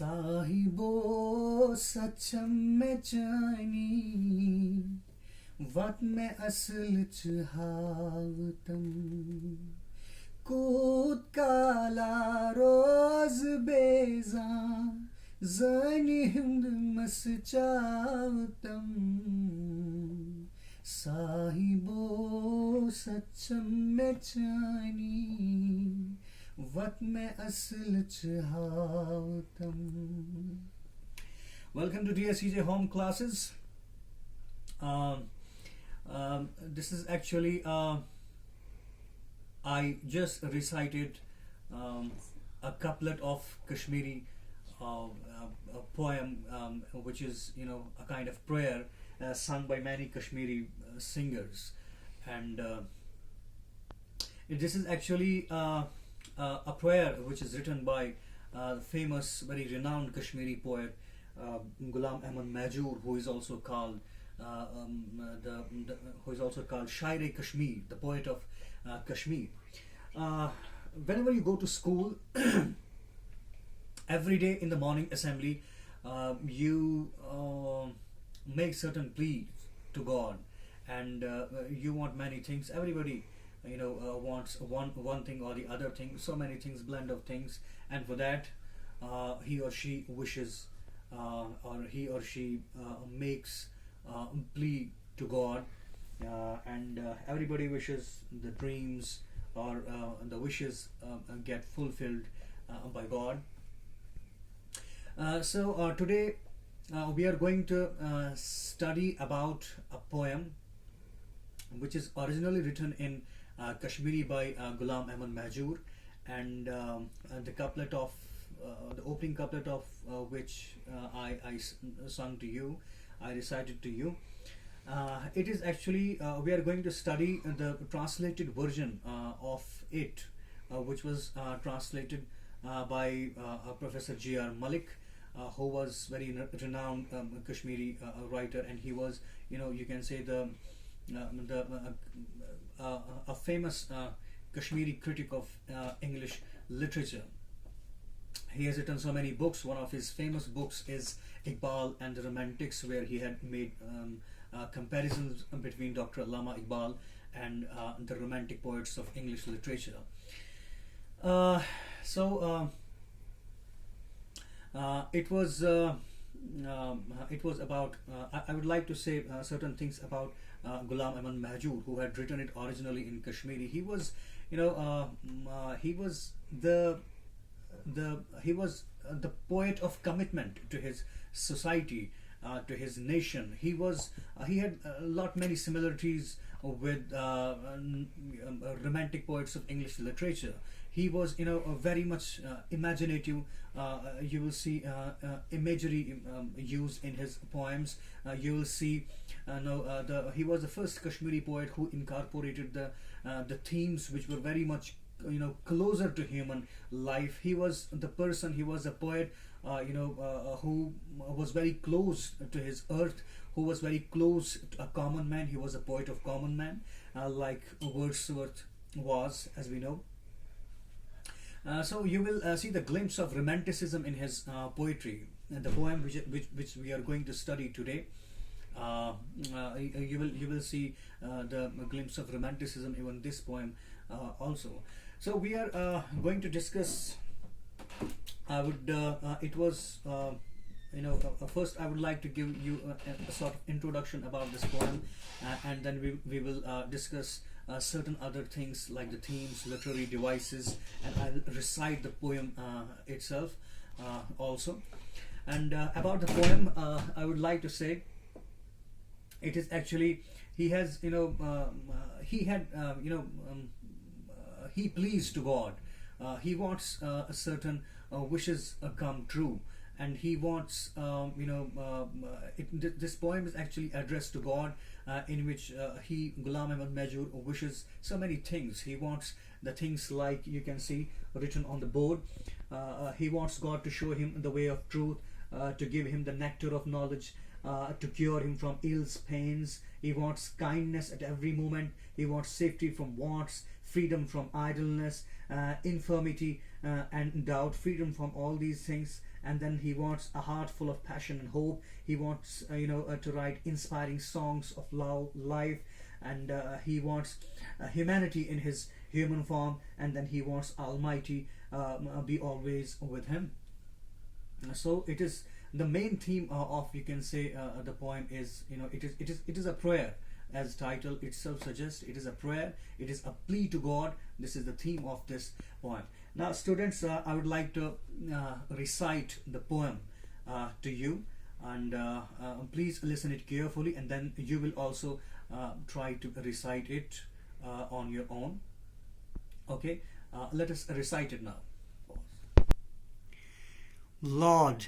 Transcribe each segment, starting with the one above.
Sahibo sacham mein CHAENI WATH mein ASSLICH HAWTAM Kut kala roz beza Zani hind mas CHAWTAM Sahibo sacham mein CHAENI WATH mein ASSLICH HAWTAM. Welcome to DSCJ Home Classes. This is actually I just recited a couplet of Kashmiri a poem which is a kind of prayer sung by many Kashmiri singers, and this is actually a prayer which is written by the famous, very renowned Kashmiri poet G.A.Mehjoor, who is also called Shair Kashmir, the poet of Kashmir. Whenever you go to school, every day in the morning assembly, you make certain pleas to God, and you want many things. Everybody wants one thing or the other thing, so many things, blend of things, and for that he or she wishes or he or she makes plea to God, and everybody wishes the dreams or the wishes get fulfilled by God. So today we are going to study about a poem which is originally written in Kashmiri by G.A.Mehjoor, and the couplet of the opening couplet of which I sung to you, I recited to you. It is actually we are going to study the translated version of it, which was translated by Professor G.R. Malik, who was very renowned Kashmiri writer, and he was, you can say, a famous Kashmiri critic of English literature. He has written so many books. One of his famous books is Iqbal and the Romantics, where he had made comparisons between Dr. Allama Iqbal and the romantic poets of English literature. It was about I would like to say certain things about G.A.Mehjoor, who had written it originally in Kashmiri. He was the poet of commitment to his society, to his nation. He had many similarities with romantic poets of English literature. He was very much imaginative. You will see imagery used in his poems. You will see he was the first Kashmiri poet who incorporated the themes which were very much closer to human life. He was the person, he was a poet who was very close to his earth, who was very close to a common man. He was a poet of common man, like Wordsworth was, as we know. So you will see the glimpse of romanticism in his poetry, and the poem which we are going to study today. You will see the glimpse of romanticism even in this poem also. So we are going to discuss. First I would like to give you a sort of introduction about this poem, and then we will discuss certain other things like the themes, literary devices, and I will recite the poem itself also. And about the poem, I would like to say it is actually, he has he pleased to God. He wants a certain wishes come true, and he wants this poem is actually addressed to God, in which G.A.Mehjoor wishes so many things. He wants the things like you can see written on the board. He wants God to show him the way of truth, to give him the nectar of knowledge, to cure him from ills, pains. He wants kindness at every moment. He wants safety from wants, freedom from idleness, infirmity, and doubt, freedom from all these things. And then he wants a heart full of passion and hope. He wants to write inspiring songs of love, life, and he wants humanity in his human form. And then he wants Almighty be always with him. So it is the main theme of, you can say, the poem is, it is a prayer, as title itself suggests. It is a prayer, it is a plea to God. This is the theme of this poem. Now students, I would like to recite the poem to you, and please listen it carefully, and then you will also try to recite it on your own. Okay, let us recite it now. Lord,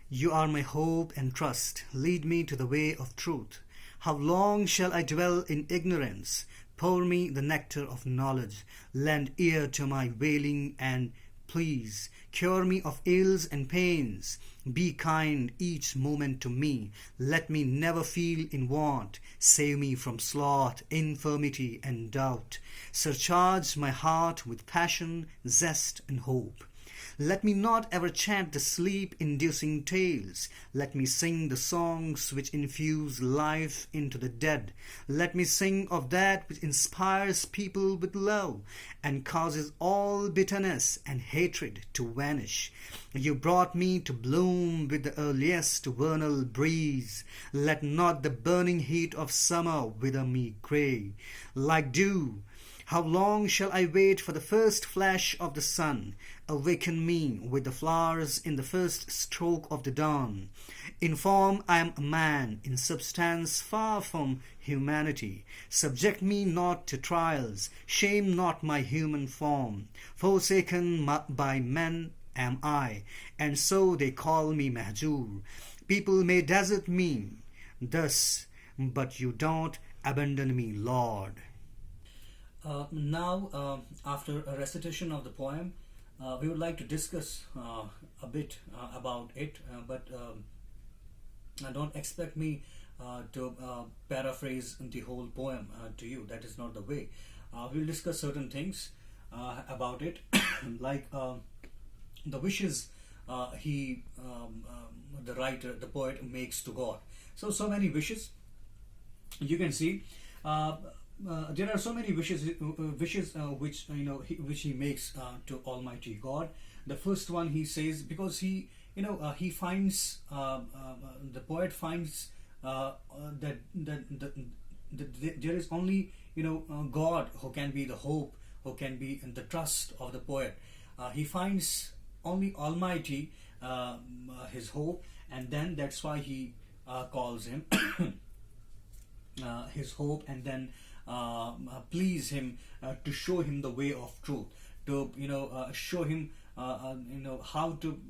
you are my hope and trust. Lead me to the way of truth. How long shall I dwell in ignorance? Pour me the nectar of knowledge. Lend ear to my wailing and pleas. Cure me of ills and pains. Be kind each moment to me. Let me never feel in want. Save me from sloth, infirmity, and doubt. Surcharge my heart with passion, zest, and hope. Let me not ever chant the sleep-inducing tales. Let me sing the songs which infuse life into the dead. Let me sing of that which inspires people with love and causes all bitterness and hatred to vanish. You brought me to bloom with the earliest vernal breeze. Let not the burning heat of summer wither me grey. Like dew, how long shall I wait for the first flash of the sun? Awaken me with the flowers in the first stroke of the dawn. In form I am a man, in substance far from humanity. Subject me not to trials, shame not my human form. Forsaken by men am I, and so they call me Mehjoor. People may desert me thus, but you don't abandon me, Lord. Now, after a recitation of the poem, we would like to discuss a bit about it, but don't expect me to paraphrase the whole poem to you. That is not the way. We'll discuss certain things about it, like the wishes the writer, the poet, makes to God. So many wishes. You can see. There are so many wishes which which he makes to Almighty God. The first one, he says, because he finds the poet finds that there is only God who can be the hope, who can be the trust of the poet. He finds only Almighty his hope, and then that's why he calls him his hope, and then please him to show him the way of truth, to show him how to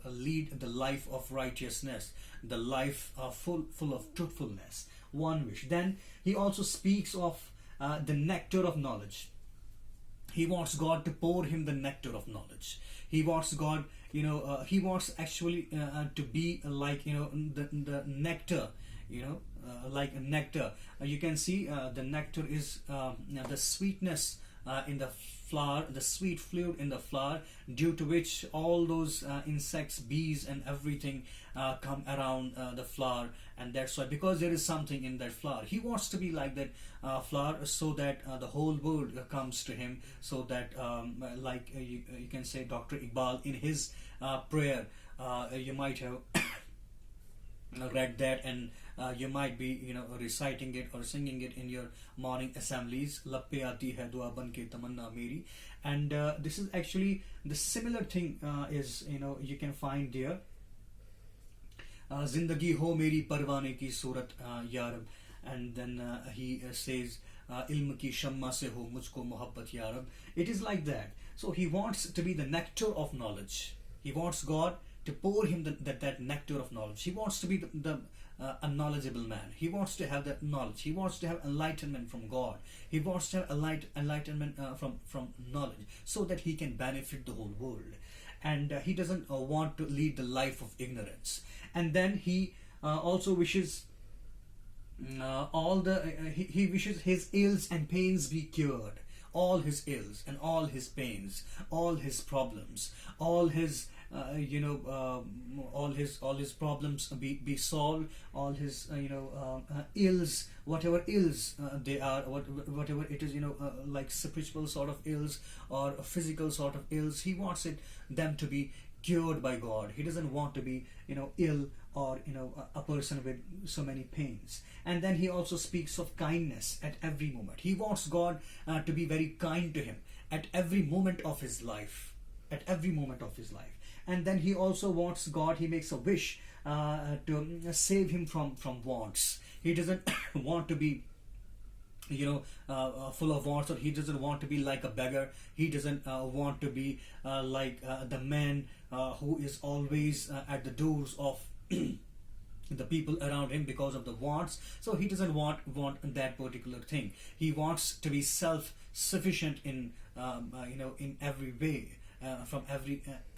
lead the life of righteousness, the life full of truthfulness. One wish. Then he also speaks of the nectar of knowledge. He wants God to pour him the nectar of knowledge. He wants God, he wants actually to be like the nectar, like a nectar. You can see the nectar is the sweetness in the flower, the sweet fluid in the flower, due to which all those insects, bees, and everything come around the flower. And that's why, because there is something in that flower, he wants to be like that flower, so that the whole world comes to him, so that like you can say Dr. Iqbal in his prayer, you might have read that, and you might be reciting it or singing it in your morning assemblies. Lappe aati hai dua ban ke tamanna meri. And this is actually the similar thing is you can find there. Zindagi ho meri parwane ki surat yarab. And then he says ilm ki shamma se ho mujhko mohabbat yarab. It is like that. So he wants to be the nectar of knowledge. He wants God to pour him that nectar of knowledge. He wants to be a knowledgeable man. He wants to have that knowledge. He wants to have enlightenment from God. He wants to have enlightenment from knowledge, so that he can benefit the whole world. And he doesn't want to lead the life of ignorance. And then he also wishes he wishes his ills and pains be cured. all his ills and all his pains, all his problems, all his all his problems be solved, all his ills, whatever ills they are, whatever it is, like spiritual sort of ills or physical sort of ills, he wants them to be cured by God. He doesn't want to be ill, or a person with so many pains. And then he also speaks of kindness at every moment. He wants God to be very kind to him at every moment of his life, at every moment of his life. And then he also wants God, he makes a wish to save him from wants. He doesn't want to be full of wants, or he doesn't want to be like a beggar. He doesn't want to be like the man who is always at the doors of the people around him because of the wants. So he doesn't want that particular thing. He wants to be self-sufficient in in every way, from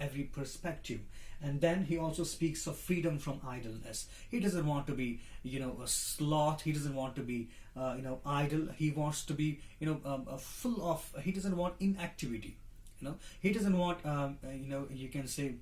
every perspective. And then he also speaks of freedom from idleness. He doesn't want to be a sloth. He doesn't want to be idle. He wants to be full of. He doesn't want inactivity. He doesn't want you can say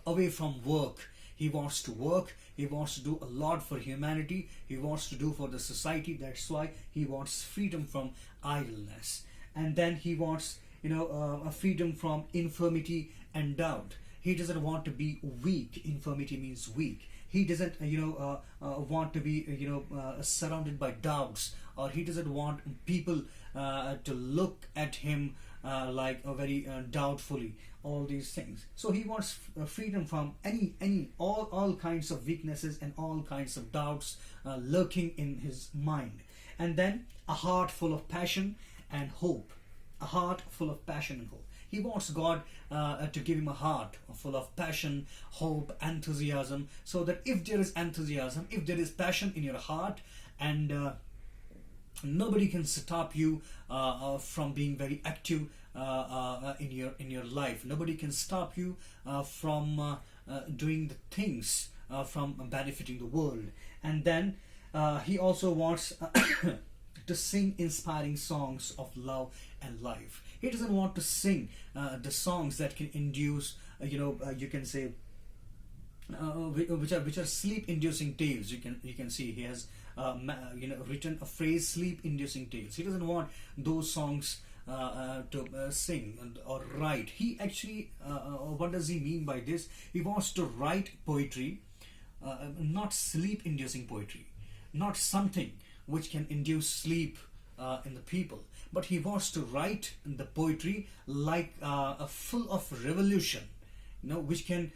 away from work. He wants to work. He wants to do a lot for humanity. He wants to do for the society. That's why he wants freedom from idleness. And then he wants a freedom from infirmity and doubt. He doesn't want to be weak. Infirmity means weak. He doesn't want to be surrounded by doubts, or he doesn't want people to look at him like very doubtfully, all these things. So he wants freedom from all kinds of weaknesses and all kinds of doubts lurking in his mind. And then a heart full of passion and hope. A heart full of passion and hope. He wants God to give him a heart full of passion, hope, enthusiasm, so that if there is enthusiasm, if there is passion in your heart, and nobody can stop you from being very active in your life. Nobody can stop you from doing the things, from benefiting the world. And then he also wants to sing inspiring songs of love and life. He doesn't want to sing the songs that can induce, you can say, which are sleep-inducing tales. You can see he has written a phrase, sleep-inducing tales. He doesn't want those songs to sing or write. He actually, what does he mean by this? He wants to write poetry, not sleep-inducing poetry, not something which can induce sleep in the people, but he wants to write the poetry like full of revolution, which can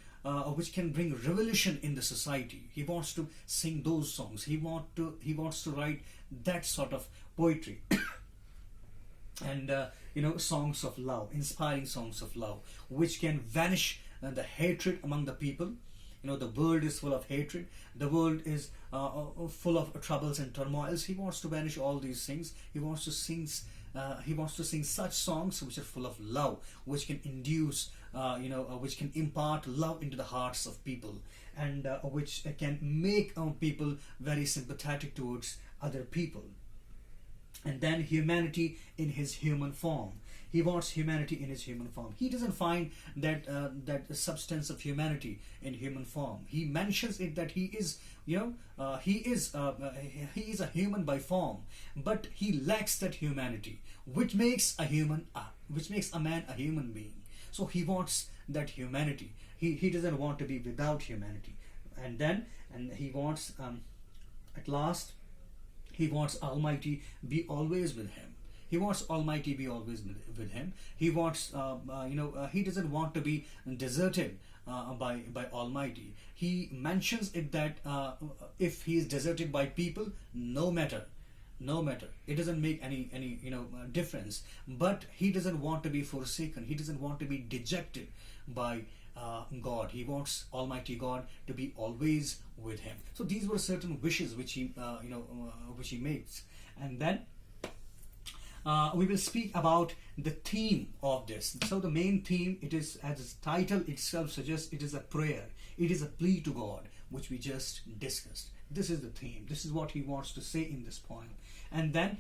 bring revolution in the society. He wants to sing those songs. He wants to write that sort of poetry. And songs of love, inspiring songs of love, which can vanish the hatred among the people. The world is full of hatred. The world is full of troubles and turmoils. He wants to banish all these things. He wants to sing such songs which are full of love, which can induce, which can impart love into the hearts of people, and which can make people very sympathetic towards other people. And then humanity in his human form. He wants humanity in his human form. He doesn't find that substance of humanity in human form. He mentions it that he is a human by form, but he lacks that humanity, which makes a man a human being. So he wants that humanity. He doesn't want to be without humanity. And he wants at last, he wants Almighty be always with him. He wants Almighty be always with him. He wants, he doesn't want to be deserted by Almighty. He mentions it that if he is deserted by people, no matter, it doesn't make any difference. But he doesn't want to be forsaken. He doesn't want to be dejected by God. He wants Almighty God to be always with him. So these were certain wishes which he makes. And then we will speak about the theme of this. So the main theme, it is, as its title itself suggests, it is a prayer. It is a plea to God, which we just discussed. This is the theme. This is what he wants to say in this poem. and then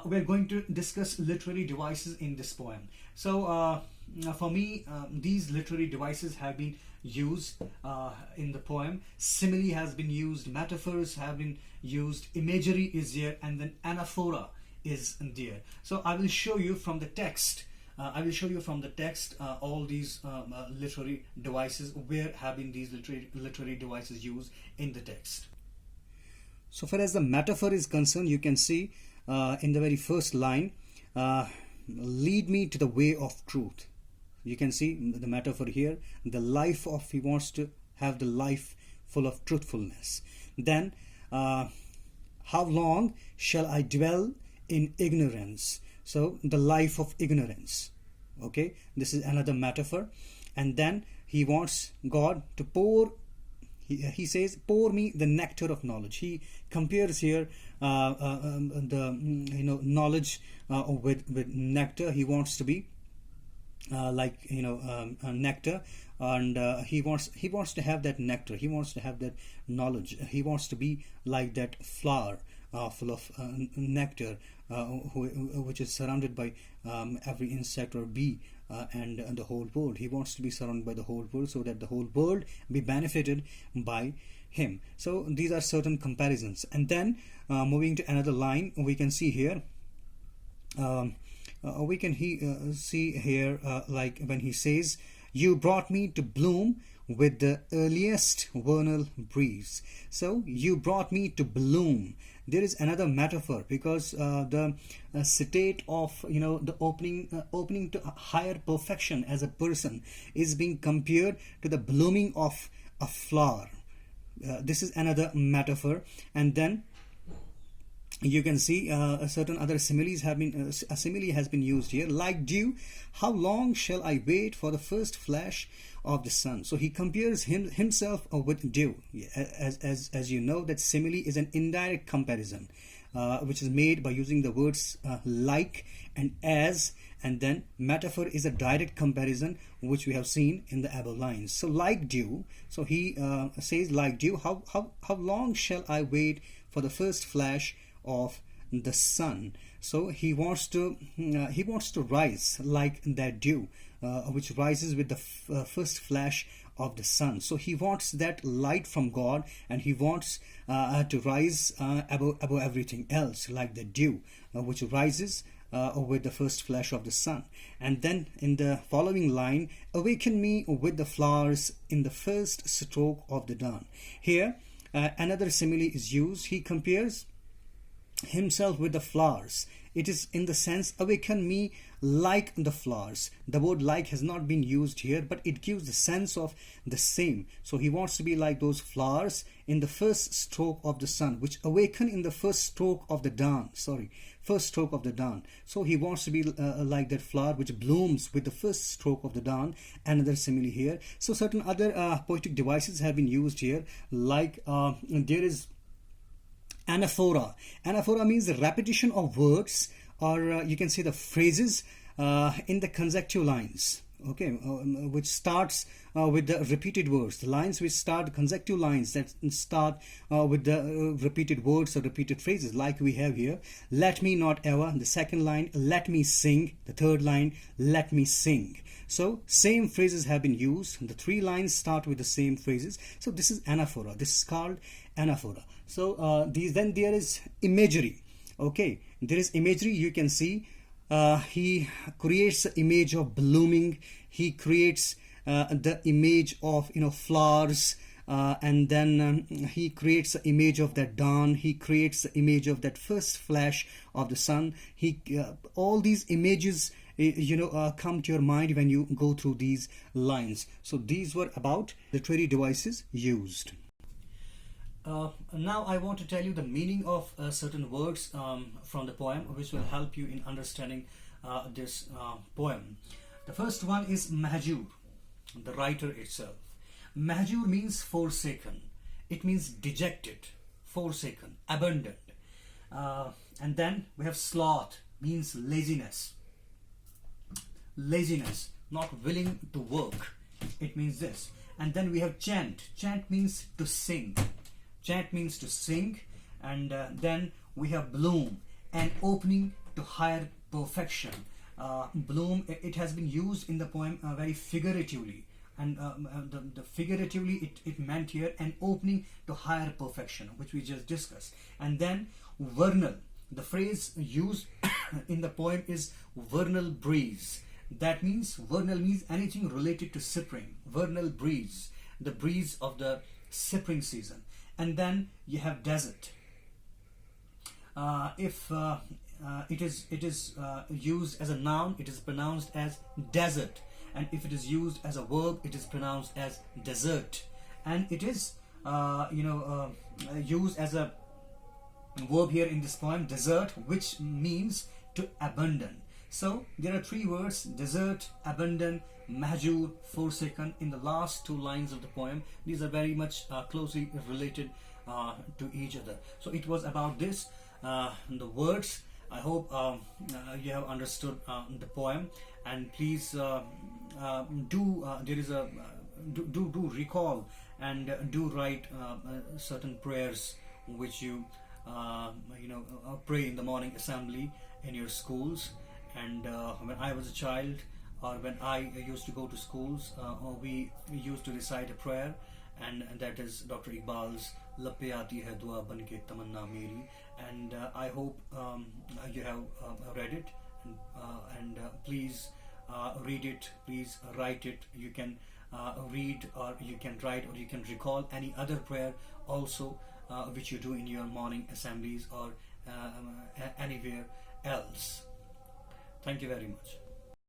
we're going to discuss literary devices in this poem. So for me, these literary devices have been used in the poem. Simile has been used, metaphors have been used, imagery is there, and then anaphora is there. So I will show you from the text. All these literary devices, where have been these literary devices used in the text. So far as the metaphor is concerned, you can see in the very first line, lead me to the way of truth. You can see the metaphor here, the life of, he wants to have the life full of truthfulness. Then, how long shall I dwell in ignorance? So the life of ignorance. Okay, this is another metaphor. And then he wants God to pour, he says, pour me the nectar of knowledge. He compares here the knowledge with nectar. He wants to be nectar, and he wants to have that nectar. He wants to have that knowledge. He wants to be like that flower full of nectar, which is surrounded by every insect or bee and the whole world. He wants to be surrounded by the whole world, so that the whole world be benefited by him. So these are certain comparisons. And then moving to another line, we can see here, see here like when he says, you brought me to bloom with the earliest vernal breeze. So you brought me to bloom. There is another metaphor, because the state of the opening to a higher perfection as a person is being compared to the blooming of a flower. This is another metaphor. And then you can see certain other similes have been a simile has been used here, like dew. How long shall I wait for the first flash of the sun? So he compares himself with dew. As you know, that simile is an indirect comparison, which is made by using the words like and as, and then metaphor is a direct comparison, which we have seen in the above lines. So like dew, so he says like dew, how long shall I wait for the first flash of the sun? So he wants to rise like that dew, which rises with the first flash of the sun. So he wants that light from God, and he wants to rise above everything else, like the dew, which rises with the first flash of the sun. And then in the following line, awaken me with the flowers in the first stroke of the dawn. Here another simile is used. He compares himself with the flowers. It is in the sense, awaken me like the flowers. The word like has not been used here, but it gives the sense of the same. So he wants to be like those flowers in the first stroke of the sun, which awaken in the first stroke of the dawn. First stroke of the dawn. So he wants to be like that flower which blooms with the first stroke of the dawn. Another simile here. So certain other poetic devices have been used here, like there is anaphora. Anaphora means the repetition of words, or you can say the phrases in the consecutive lines. Okay, which starts with the repeated words. The lines which start, consecutive lines that start with the repeated words or repeated phrases, like we have here. Let me not ever. The second line, let me sing. The third line, let me sing. So same phrases have been used. The three lines start with the same phrases. So this is anaphora. This is called anaphora. So then there is imagery. Okay, there is imagery. You can see he creates the image of blooming. He creates the image of flowers, and then he creates the image of that dawn. He creates the image of that first flash of the sun. All these images come to your mind when you go through these lines. So these were about literary devices used. Now I want to tell you the meaning of certain words from the poem, which will help you in understanding this poem. The first one is Mehjoor, the writer itself. Mehjoor means forsaken. It means dejected, forsaken, abandoned. And then we have sloth, means laziness. Laziness, not willing to work. It means this. And then we have chant. Chant means to sing. Chant means to sing. And then we have bloom. and opening to higher perfection. Bloom, it has been used in the poem very figuratively, and the figuratively it meant here an opening to higher perfection, which we just discussed. And then vernal, the phrase used in the poem is vernal breeze. That means vernal means anything related to spring. Vernal breeze, the breeze of the spring season. And then you have desert. If it is used as a noun, it is pronounced as desert, and if it is used as a verb, it is pronounced as desert. And it is used as a verb here in this poem, desert, which means to abandon. So there are three words: desert, abandon, Mehjoor, forsaken, in the last two lines of the poem. These are very much closely related to each other. So it was about this, the words. I hope you have understood the poem, and please do recall and do write certain prayers which you pray in the morning assembly in your schools. And when I was a child, or when I used to go to schools, we used to recite a prayer, and that is Dr. Iqbal's "Lappe aati hai dua banke tamanna meri." And I hope you have read it, and please read it, please write it. You can read, or you can write, or you can recall any other prayer also which you do in your morning assemblies or anywhere else. Thank you very much.